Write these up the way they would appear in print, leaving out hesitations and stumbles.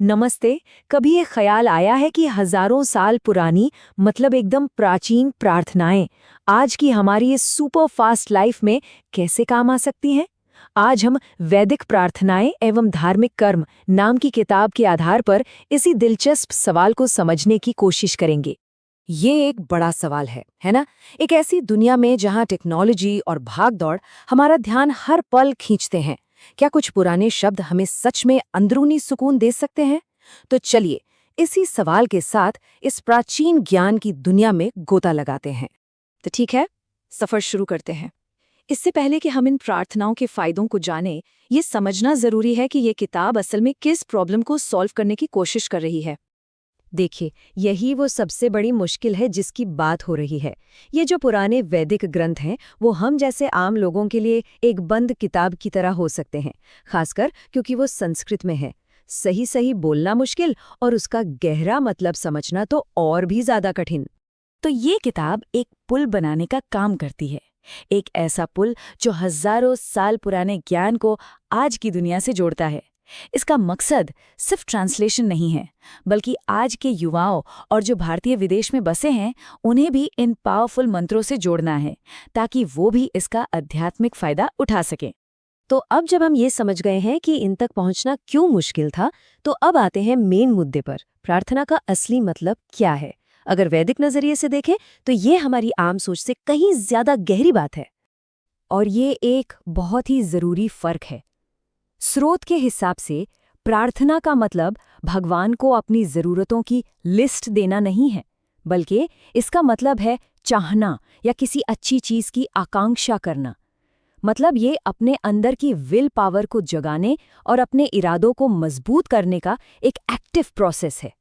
नमस्ते। कभी ये ख्याल आया है कि हजारों साल पुरानी मतलब एकदम प्राचीन प्रार्थनाएं आज की हमारी इस सुपर फास्ट लाइफ में कैसे काम आ सकती हैं? आज हम वैदिक प्रार्थनाएं एवं धार्मिक कर्म नाम की किताब के आधार पर इसी दिलचस्प सवाल को समझने की कोशिश करेंगे। ये एक बड़ा सवाल है ना? एक ऐसी दुनिया में जहां टेक्नोलॉजी और भागदौड़ हमारा ध्यान हर पल खींचते हैं, क्या कुछ पुराने शब्द हमें सच में अंदरूनी सुकून दे सकते हैं? तो चलिए इसी सवाल के साथ इस प्राचीन ज्ञान की दुनिया में गोता लगाते हैं। तो ठीक है, सफर शुरू करते हैं। इससे पहले कि हम इन प्रार्थनाओं के फायदों को जानें, ये समझना जरूरी है कि ये किताब असल में किस प्रॉब्लम को सॉल्व करने की कोशिश कर रही है। देखिए, यही वो सबसे बड़ी मुश्किल है जिसकी बात हो रही है। ये जो पुराने वैदिक ग्रंथ हैं, वो हम जैसे आम लोगों के लिए एक बंद किताब की तरह हो सकते हैं, खासकर क्योंकि वो संस्कृत में है। सही सही बोलना मुश्किल और उसका गहरा मतलब समझना तो और भी ज्यादा कठिन। तो ये किताब एक पुल बनाने का काम करती है, एक ऐसा पुल जो हजारों साल पुराने ज्ञान को आज की दुनिया से जोड़ता है। इसका मकसद सिर्फ ट्रांसलेशन नहीं है, बल्कि आज के युवाओं और जो भारतीय विदेश में बसे हैं, उन्हें भी इन पावरफुल मंत्रों से जोड़ना है, ताकि वो भी इसका आध्यात्मिक फायदा उठा सकें। तो अब जब हम ये समझ गए हैं कि इन तक पहुंचना क्यों मुश्किल था, तो अब आते हैं मेन मुद्दे पर। प्रार्थना का असली मतलब क्या है? अगर वैदिक नजरिए से देखें तो ये हमारी आम सोच से कहीं ज्यादा गहरी बात है, और ये एक बहुत ही जरूरी फर्क है। स्रोत के हिसाब से प्रार्थना का मतलब भगवान को अपनी जरूरतों की लिस्ट देना नहीं है, बल्कि इसका मतलब है चाहना या किसी अच्छी चीज की आकांक्षा करना। मतलब ये अपने अंदर की विल पावर को जगाने और अपने इरादों को मजबूत करने का एक एक्टिव प्रोसेस है।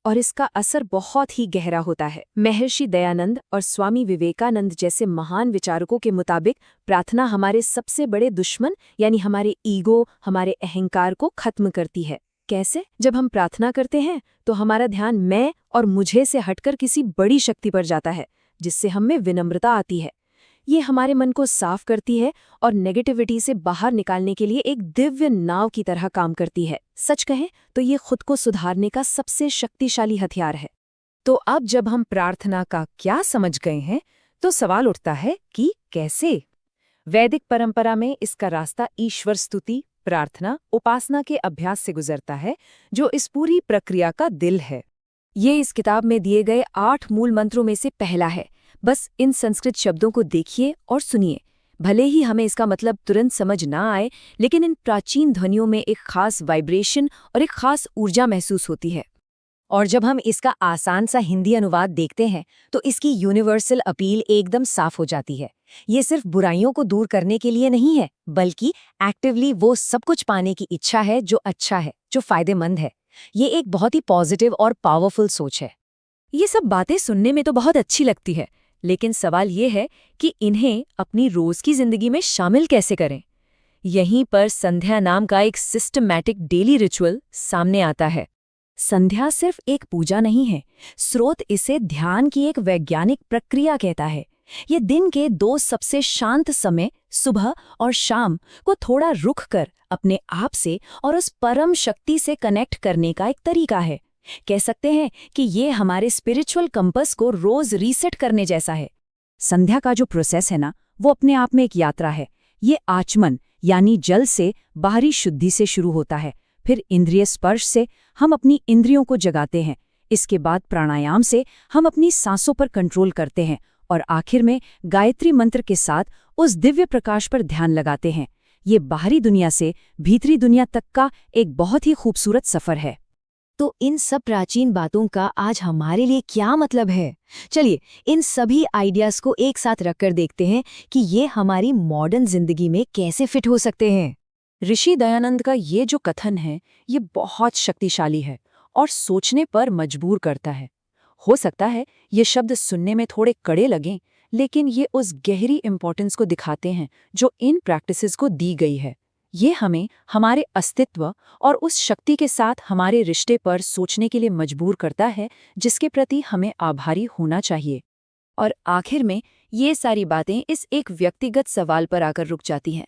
और इसका असर बहुत ही गहरा होता है। महर्षि दयानंद और स्वामी विवेकानंद जैसे महान विचारकों के मुताबिक प्रार्थना हमारे सबसे बड़े दुश्मन यानी हमारे ईगो, हमारे अहंकार को खत्म करती है। कैसे? जब हम प्रार्थना करते हैं तो हमारा ध्यान मैं और मुझे से हटकर किसी बड़ी शक्ति पर जाता है, जिससे हम में विनम्रता आती है। ये हमारे मन को साफ करती है और नेगेटिविटी से बाहर निकालने के लिए एक दिव्य नाव की तरह काम करती है। सच कहें तो ये खुद को सुधारने का सबसे शक्तिशाली हथियार है। तो अब जब हम प्रार्थना का क्या समझ गए हैं, तो सवाल उठता है कि कैसे? वैदिक परंपरा में इसका रास्ता ईश्वर स्तुति, प्रार्थना, उपासना के अभ्यास से गुजरता है, जो इस पूरी प्रक्रिया का दिल है। ये इस किताब में दिए गए 8 मूल मंत्रों में से पहला है। बस इन संस्कृत शब्दों को देखिए और सुनिए। भले ही हमें इसका मतलब तुरंत समझ ना आए, लेकिन इन प्राचीन ध्वनियों में एक खास वाइब्रेशन और एक खास ऊर्जा महसूस होती है। और जब हम इसका आसान सा हिंदी अनुवाद देखते हैं, तो इसकी यूनिवर्सल अपील एकदम साफ हो जाती है। ये सिर्फ बुराइयों को दूर करने के लिए नहीं है, बल्कि एक्टिवली वो सब कुछ पाने की इच्छा है जो अच्छा है, जो फायदेमंद है। ये एक बहुत ही पॉजिटिव और पावरफुल सोच है। ये सब बातें सुनने में तो बहुत अच्छी लगती है, लेकिन सवाल ये है कि इन्हें अपनी रोज की जिंदगी में शामिल कैसे करें। यहीं पर संध्या नाम का एक सिस्टमैटिक डेली रिचुअल सामने आता है। संध्या सिर्फ एक पूजा नहीं है, स्रोत इसे ध्यान की एक वैज्ञानिक प्रक्रिया कहता है। ये दिन के 2 सबसे शांत समय, सुबह और शाम, को थोड़ा रुक कर अपने आप से और उस परम शक्ति से कनेक्ट करने का एक तरीका है। कह सकते हैं कि ये हमारे स्पिरिचुअल कंपस को रोज रीसेट करने जैसा है। संध्या का जो प्रोसेस है ना, वो अपने आप में एक यात्रा है। ये आचमन यानी जल से बाहरी शुद्धि से शुरू होता है, फिर इंद्रिय स्पर्श से हम अपनी इंद्रियों को जगाते हैं, इसके बाद प्राणायाम से हम अपनी सांसों पर कंट्रोल करते हैं, और आखिर में गायत्री मंत्र के साथ उस दिव्य प्रकाश पर ध्यान लगाते हैं। ये बाहरी दुनिया से भीतरी दुनिया तक का एक बहुत ही खूबसूरत सफर है। तो इन सब प्राचीन बातों का आज हमारे लिए क्या मतलब है? चलिए इन सभी आइडियाज को एक साथ रखकर देखते हैं कि ये हमारी मॉडर्न जिंदगी में कैसे फिट हो सकते हैं। ऋषि दयानंद का ये जो कथन है, ये बहुत शक्तिशाली है और सोचने पर मजबूर करता है। हो सकता है ये शब्द सुनने में थोड़े कड़े लगें, लेकिन ये उस गहरी इंपॉर्टेंस को दिखाते हैं जो इन प्रैक्टिसेस को दी गई है। ये हमें हमारे अस्तित्व और उस शक्ति के साथ हमारे रिश्ते पर सोचने के लिए मजबूर करता है, जिसके प्रति हमें आभारी होना चाहिए। और आखिर में ये सारी बातें इस एक व्यक्तिगत सवाल पर आकर रुक जाती हैं।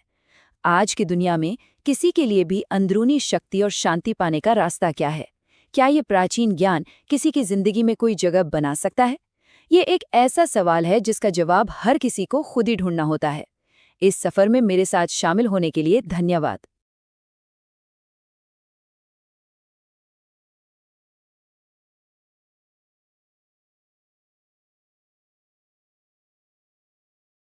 आज की दुनिया में किसी के लिए भी अंदरूनी शक्ति और शांति पाने का रास्ता क्या है? क्या ये प्राचीन ज्ञान किसी की जिंदगी में कोई जगह बना सकता है? ये एक ऐसा सवाल है जिसका जवाब हर किसी को खुद ही ढूंढना होता है। इस सफर में मेरे साथ शामिल होने के लिए धन्यवाद।